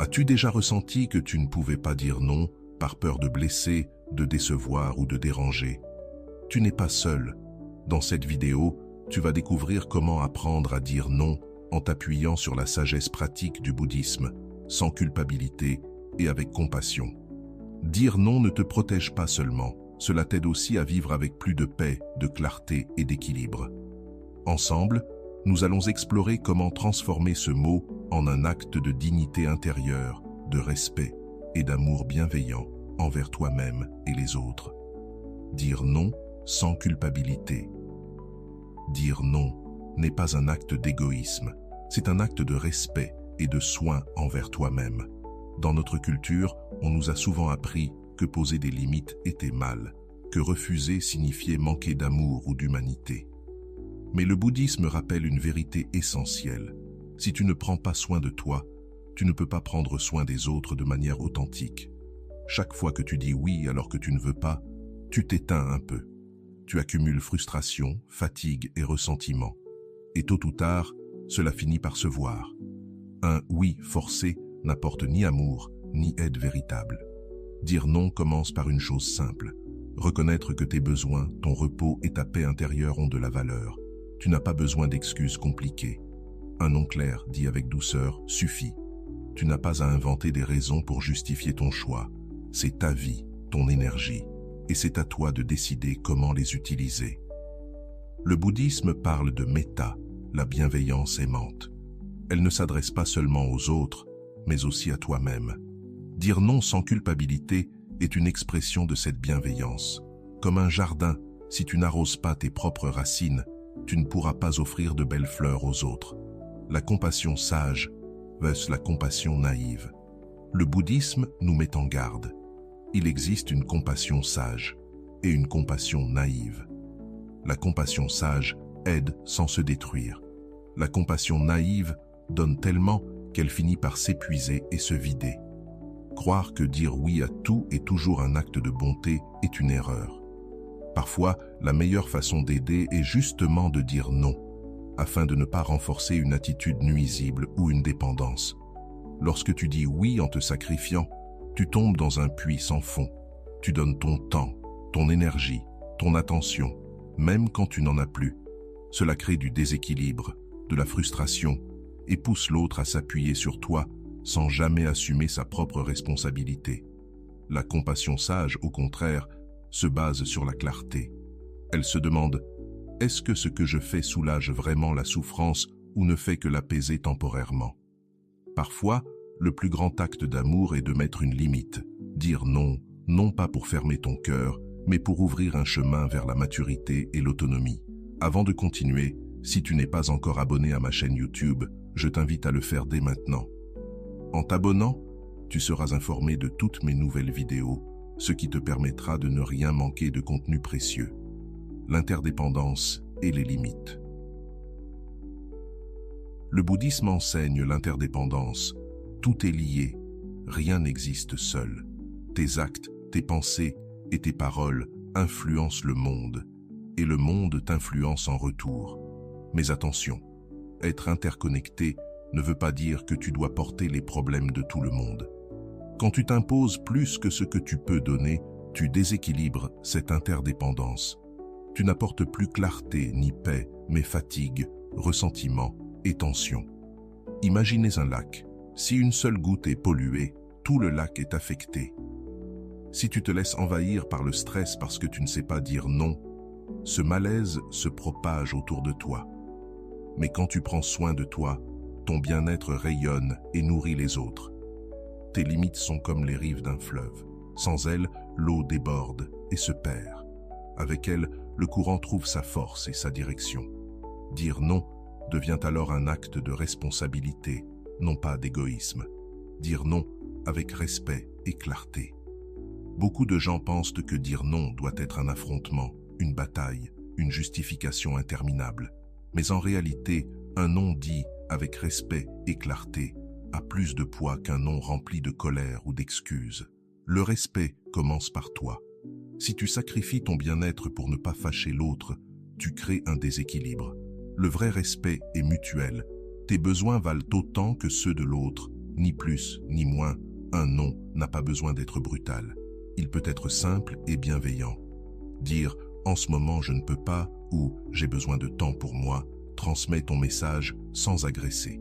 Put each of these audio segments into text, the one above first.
As-tu déjà ressenti que tu ne pouvais pas dire non par peur de blesser, de décevoir ou de déranger? Tu n'es pas seul. Dans cette vidéo, tu vas découvrir comment apprendre à dire non en t'appuyant sur la sagesse pratique du bouddhisme, sans culpabilité et avec compassion. Dire non ne te protège pas seulement, cela t'aide aussi à vivre avec plus de paix, de clarté et d'équilibre. Ensemble, nous allons explorer comment transformer ce mot en un acte de dignité intérieure, de respect et d'amour bienveillant envers toi-même et les autres. Dire non sans culpabilité. Dire non n'est pas un acte d'égoïsme, c'est un acte de respect et de soin envers toi-même. Dans notre culture, on nous a souvent appris que poser des limites était mal, que refuser signifiait manquer d'amour ou d'humanité. Mais le bouddhisme rappelle une vérité essentielle. Si tu ne prends pas soin de toi, tu ne peux pas prendre soin des autres de manière authentique. Chaque fois que tu dis oui alors que tu ne veux pas, tu t'éteins un peu. Tu accumules frustration, fatigue et ressentiment. Et tôt ou tard, cela finit par se voir. Un oui forcé n'apporte ni amour, ni aide véritable. Dire non commence par une chose simple. Reconnaître que tes besoins, ton repos et ta paix intérieure ont de la valeur. Tu n'as pas besoin d'excuses compliquées. Un non clair, dit avec douceur, suffit. Tu n'as pas à inventer des raisons pour justifier ton choix. C'est ta vie, ton énergie, et c'est à toi de décider comment les utiliser. Le bouddhisme parle de metta, la bienveillance aimante. Elle ne s'adresse pas seulement aux autres, mais aussi à toi-même. Dire non sans culpabilité est une expression de cette bienveillance. Comme un jardin, si tu n'arroses pas tes propres racines, tu ne pourras pas offrir de belles fleurs aux autres. La compassion sage versus la compassion naïve. Le bouddhisme nous met en garde. Il existe une compassion sage et une compassion naïve. La compassion sage aide sans se détruire. La compassion naïve donne tellement qu'elle finit par s'épuiser et se vider. Croire que dire oui à tout est toujours un acte de bonté est une erreur. Parfois, la meilleure façon d'aider est justement de dire non, afin de ne pas renforcer une attitude nuisible ou une dépendance. Lorsque tu dis oui en te sacrifiant, tu tombes dans un puits sans fond. Tu donnes ton temps, ton énergie, ton attention, même quand tu n'en as plus. Cela crée du déséquilibre, de la frustration, et pousse l'autre à s'appuyer sur toi sans jamais assumer sa propre responsabilité. La compassion sage, au contraire, se base sur la clarté. Elle se demande « Est-ce que ce que je fais soulage vraiment la souffrance ou ne fait que l'apaiser temporairement ?» Parfois, le plus grand acte d'amour est de mettre une limite, dire non, non pas pour fermer ton cœur, mais pour ouvrir un chemin vers la maturité et l'autonomie. Avant de continuer, si tu n'es pas encore abonné à ma chaîne YouTube, je t'invite à le faire dès maintenant. En t'abonnant, tu seras informé de toutes mes nouvelles vidéos, ce qui te permettra de ne rien manquer de contenu précieux. L'interdépendance et les limites. Le bouddhisme enseigne l'interdépendance. Tout est lié, rien n'existe seul. Tes actes, tes pensées et tes paroles influencent le monde, et le monde t'influence en retour. Mais attention, être interconnecté ne veut pas dire que tu dois porter les problèmes de tout le monde. Quand tu t'imposes plus que ce que tu peux donner, tu déséquilibres cette interdépendance. Tu n'apportes plus clarté ni paix, mais fatigue, ressentiment et tension. Imaginez un lac. Si une seule goutte est polluée, tout le lac est affecté. Si tu te laisses envahir par le stress parce que tu ne sais pas dire non, ce malaise se propage autour de toi. Mais quand tu prends soin de toi, ton bien-être rayonne et nourrit les autres. Tes limites sont comme les rives d'un fleuve. Sans elles, l'eau déborde et se perd. Avec elle, le courant trouve sa force et sa direction. Dire non devient alors un acte de responsabilité, non pas d'égoïsme. Dire non avec respect et clarté. Beaucoup de gens pensent que dire non doit être un affrontement, une bataille, une justification interminable. Mais en réalité, un non dit avec respect et clarté a plus de poids qu'un non rempli de colère ou d'excuses. Le respect commence par toi. Si tu sacrifies ton bien-être pour ne pas fâcher l'autre, tu crées un déséquilibre. Le vrai respect est mutuel. Tes besoins valent autant que ceux de l'autre, Ni plus, ni moins, un non n'a pas besoin d'être brutal. Il peut être simple et bienveillant. Dire « en ce moment je ne peux pas » ou « j'ai besoin de temps pour moi » transmet ton message sans agresser.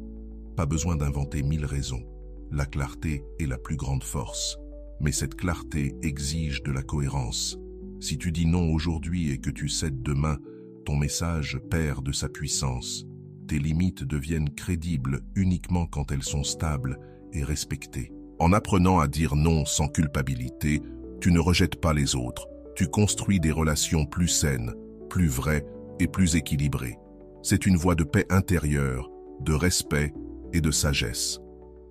Pas besoin d'inventer 1000 raisons. La clarté est la plus grande force. Mais cette clarté exige de la cohérence. Si tu dis non aujourd'hui et que tu cèdes demain, ton message perd de sa puissance. Tes limites deviennent crédibles uniquement quand elles sont stables et respectées. En apprenant à dire non sans culpabilité, tu ne rejettes pas les autres. Tu construis des relations plus saines, plus vraies et plus équilibrées. C'est une voie de paix intérieure, de respect et de sagesse.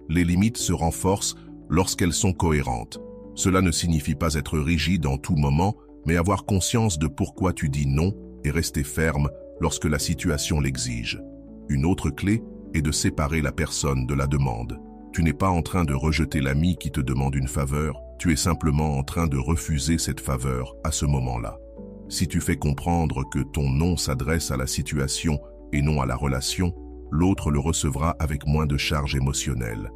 Les limites se renforcent lorsqu'elles sont cohérentes. Cela ne signifie pas être rigide en tout moment, mais avoir conscience de pourquoi tu dis non et rester ferme lorsque la situation l'exige. Une autre clé est de séparer la personne de la demande. Tu n'es pas en train de rejeter l'ami qui te demande une faveur, tu es simplement en train de refuser cette faveur à ce moment-là. Si tu fais comprendre que ton non s'adresse à la situation et non à la relation, l'autre le recevra avec moins de charge émotionnelle.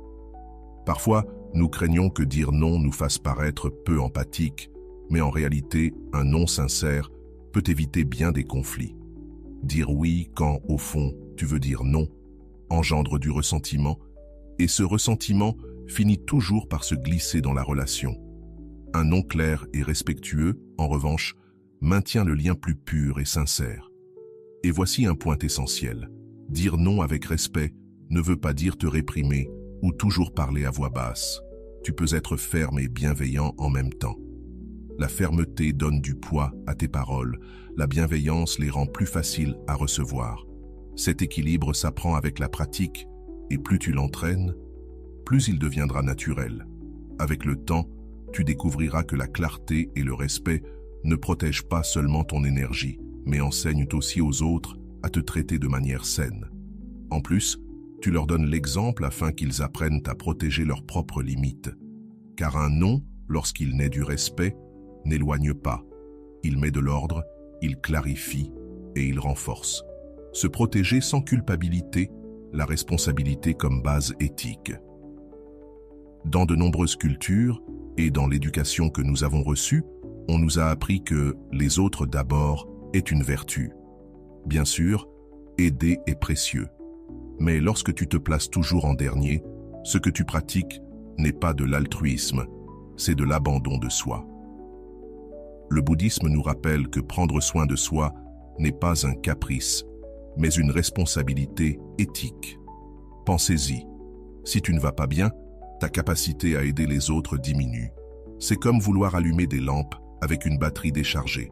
Parfois, nous craignons que dire non nous fasse paraître peu empathique, mais en réalité, un non sincère peut éviter bien des conflits. Dire oui quand, au fond, tu veux dire non, engendre du ressentiment, et ce ressentiment finit toujours par se glisser dans la relation. Un non clair et respectueux, en revanche, maintient le lien plus pur et sincère. Et voici un point essentiel. Dire non avec respect ne veut pas dire te réprimer ou toujours parler à voix basse. Tu peux être ferme et bienveillant en même temps. La fermeté donne du poids à tes paroles, la bienveillance les rend plus faciles à recevoir. Cet équilibre s'apprend avec la pratique, et plus tu l'entraînes, plus il deviendra naturel. Avec le temps, tu découvriras que la clarté et le respect ne protègent pas seulement ton énergie, mais enseignent aussi aux autres à te traiter de manière saine. En plus, tu leur donnes l'exemple afin qu'ils apprennent à protéger leurs propres limites. Car un non, lorsqu'il naît du respect, n'éloigne pas. Il met de l'ordre, il clarifie et il renforce. Se protéger sans culpabilité, la responsabilité comme base éthique. Dans de nombreuses cultures et dans l'éducation que nous avons reçue, on nous a appris que les autres d'abord est une vertu. Bien sûr, aider est précieux. Mais lorsque tu te places toujours en dernier, ce que tu pratiques n'est pas de l'altruisme, c'est de l'abandon de soi. Le bouddhisme nous rappelle que prendre soin de soi n'est pas un caprice, mais une responsabilité éthique. Pensez-y, si tu ne vas pas bien, ta capacité à aider les autres diminue. C'est comme vouloir allumer des lampes avec une batterie déchargée.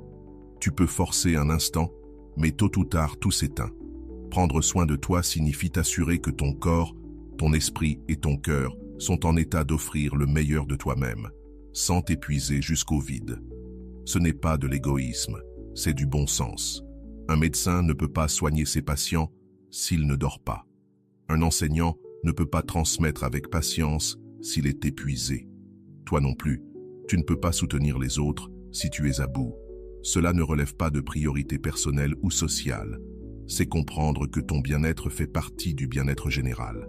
Tu peux forcer un instant, mais tôt ou tard tout s'éteint. Prendre soin de toi signifie t'assurer que ton corps, ton esprit et ton cœur sont en état d'offrir le meilleur de toi-même, sans t'épuiser jusqu'au vide. Ce n'est pas de l'égoïsme, c'est du bon sens. Un médecin ne peut pas soigner ses patients s'il ne dort pas. Un enseignant ne peut pas transmettre avec patience s'il est épuisé. Toi non plus, tu ne peux pas soutenir les autres si tu es à bout. Cela ne relève pas de priorité personnelle ou sociale. C'est comprendre que ton bien-être fait partie du bien-être général.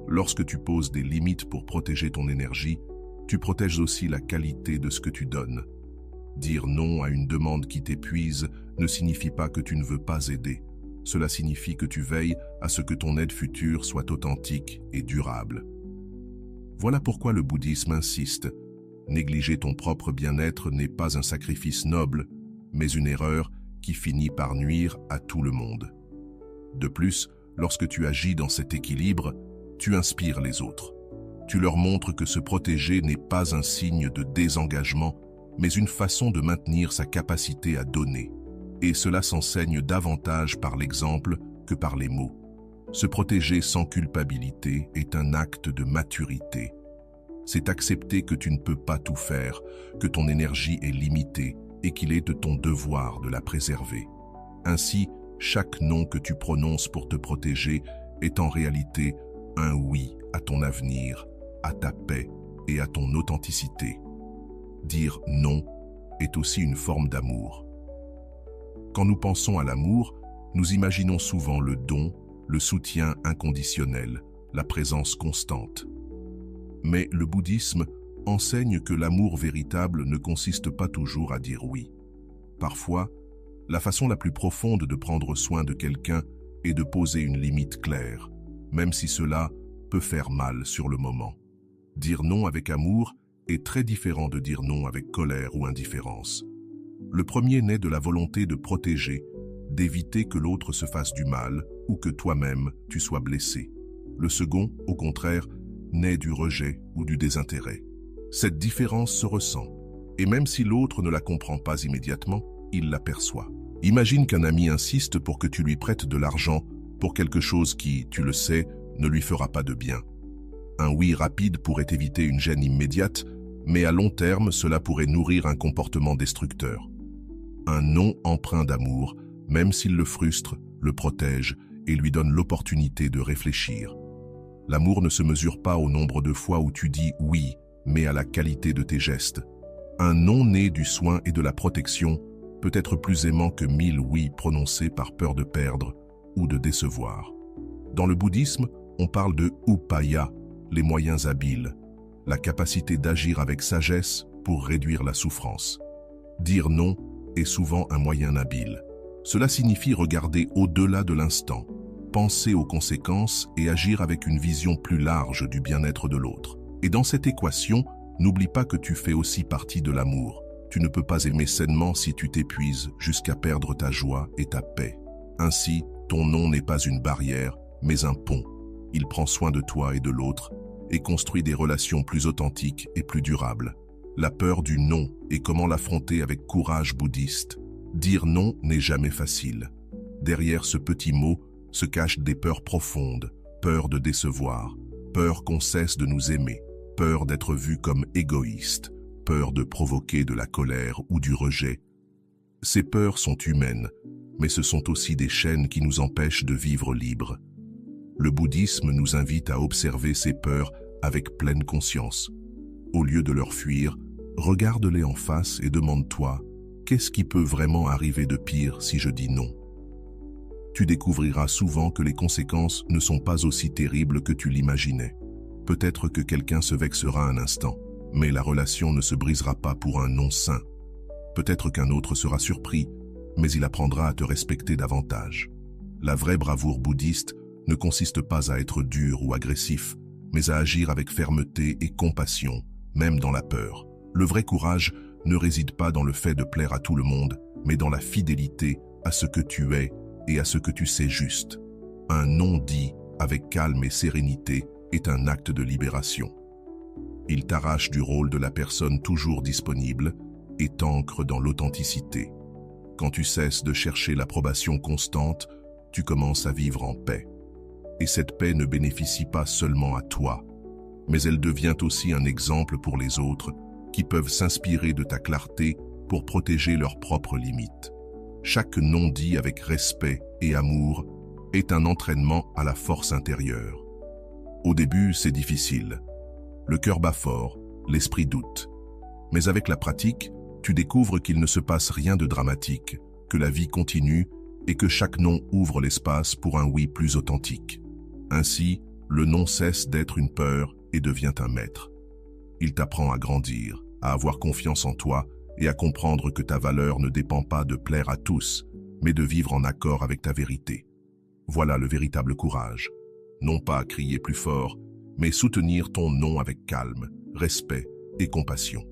Lorsque tu poses des limites pour protéger ton énergie, tu protèges aussi la qualité de ce que tu donnes. Dire non à une demande qui t'épuise ne signifie pas que tu ne veux pas aider. Cela signifie que tu veilles à ce que ton aide future soit authentique et durable. Voilà pourquoi le bouddhisme insiste. Négliger ton propre bien-être n'est pas un sacrifice noble, mais une erreur qui finit par nuire à tout le monde. De plus, lorsque tu agis dans cet équilibre, tu inspires les autres. Tu leur montres que se protéger n'est pas un signe de désengagement, mais une façon de maintenir sa capacité à donner. Et cela s'enseigne davantage par l'exemple que par les mots. Se protéger sans culpabilité est un acte de maturité. C'est accepter que tu ne peux pas tout faire, que ton énergie est limitée et qu'il est de ton devoir de la préserver. Ainsi, chaque non que tu prononces pour te protéger est en réalité un oui à ton avenir, à ta paix et à ton authenticité. Dire non est aussi une forme d'amour. Quand nous pensons à l'amour, nous imaginons souvent le don, le soutien inconditionnel, la présence constante. Mais le bouddhisme enseigne que l'amour véritable ne consiste pas toujours à dire oui. Parfois, la façon la plus profonde de prendre soin de quelqu'un est de poser une limite claire, même si cela peut faire mal sur le moment. Dire non avec amour est très différent de dire non avec colère ou indifférence. Le premier naît de la volonté de protéger, d'éviter que l'autre se fasse du mal ou que toi-même tu sois blessé. Le second, au contraire, naît du rejet ou du désintérêt. Cette différence se ressent, et même si l'autre ne la comprend pas immédiatement, il l'aperçoit. Imagine qu'un ami insiste pour que tu lui prêtes de l'argent pour quelque chose qui, tu le sais, ne lui fera pas de bien. Un oui rapide pourrait éviter une gêne immédiate, mais à long terme, cela pourrait nourrir un comportement destructeur. Un non empreint d'amour, même s'il le frustre, le protège et lui donne l'opportunité de réfléchir. L'amour ne se mesure pas au nombre de fois où tu dis oui, mais à la qualité de tes gestes. Un non né du soin et de la protection peut être plus aimant que 1000 oui prononcés par peur de perdre ou de décevoir. Dans le bouddhisme, on parle de upaya, les moyens habiles, la capacité d'agir avec sagesse pour réduire la souffrance. Dire non est souvent un moyen habile. Cela signifie regarder au-delà de l'instant, penser aux conséquences et agir avec une vision plus large du bien-être de l'autre. Et dans cette équation, n'oublie pas que tu fais aussi partie de l'amour. Tu ne peux pas aimer sainement si tu t'épuises jusqu'à perdre ta joie et ta paix. Ainsi, ton non n'est pas une barrière, mais un pont. Il prend soin de toi et de l'autre et construit des relations plus authentiques et plus durables. La peur du non et comment l'affronter avec courage bouddhiste. Dire non n'est jamais facile. Derrière ce petit mot se cachent des peurs profondes, peur de décevoir, peur qu'on cesse de nous aimer, peur d'être vu comme égoïste, peur de provoquer de la colère ou du rejet. Ces peurs sont humaines, mais ce sont aussi des chaînes qui nous empêchent de vivre libres. Le bouddhisme nous invite à observer ces peurs avec pleine conscience. Au lieu de leur fuir, regarde-les en face et demande-toi « Qu'est-ce qui peut vraiment arriver de pire si je dis non ?» Tu découvriras souvent que les conséquences ne sont pas aussi terribles que tu l'imaginais. Peut-être que quelqu'un se vexera un instant, mais la relation ne se brisera pas pour un non sain. Peut-être qu'un autre sera surpris, mais il apprendra à te respecter davantage. La vraie bravoure bouddhiste ne consiste pas à être dur ou agressif, mais à agir avec fermeté et compassion, même dans la peur. Le vrai courage ne réside pas dans le fait de plaire à tout le monde, mais dans la fidélité à ce que tu es et à ce que tu sais juste. Un non dit avec calme et sérénité est un acte de libération. Il t'arrache du rôle de la personne toujours disponible et t'ancre dans l'authenticité. Quand tu cesses de chercher l'approbation constante, tu commences à vivre en paix. Et cette paix ne bénéficie pas seulement à toi, mais elle devient aussi un exemple pour les autres qui peuvent s'inspirer de ta clarté pour protéger leurs propres limites. Chaque non dit avec respect et amour est un entraînement à la force intérieure. Au début, c'est difficile. Le cœur bat fort, l'esprit doute. Mais avec la pratique, tu découvres qu'il ne se passe rien de dramatique, que la vie continue et que chaque non ouvre l'espace pour un oui plus authentique. Ainsi, le non cesse d'être une peur et devient un maître. Il t'apprend à grandir, à avoir confiance en toi et à comprendre que ta valeur ne dépend pas de plaire à tous, mais de vivre en accord avec ta vérité. Voilà le véritable courage. Non pas crier plus fort, mais soutenir ton non avec calme, respect et compassion.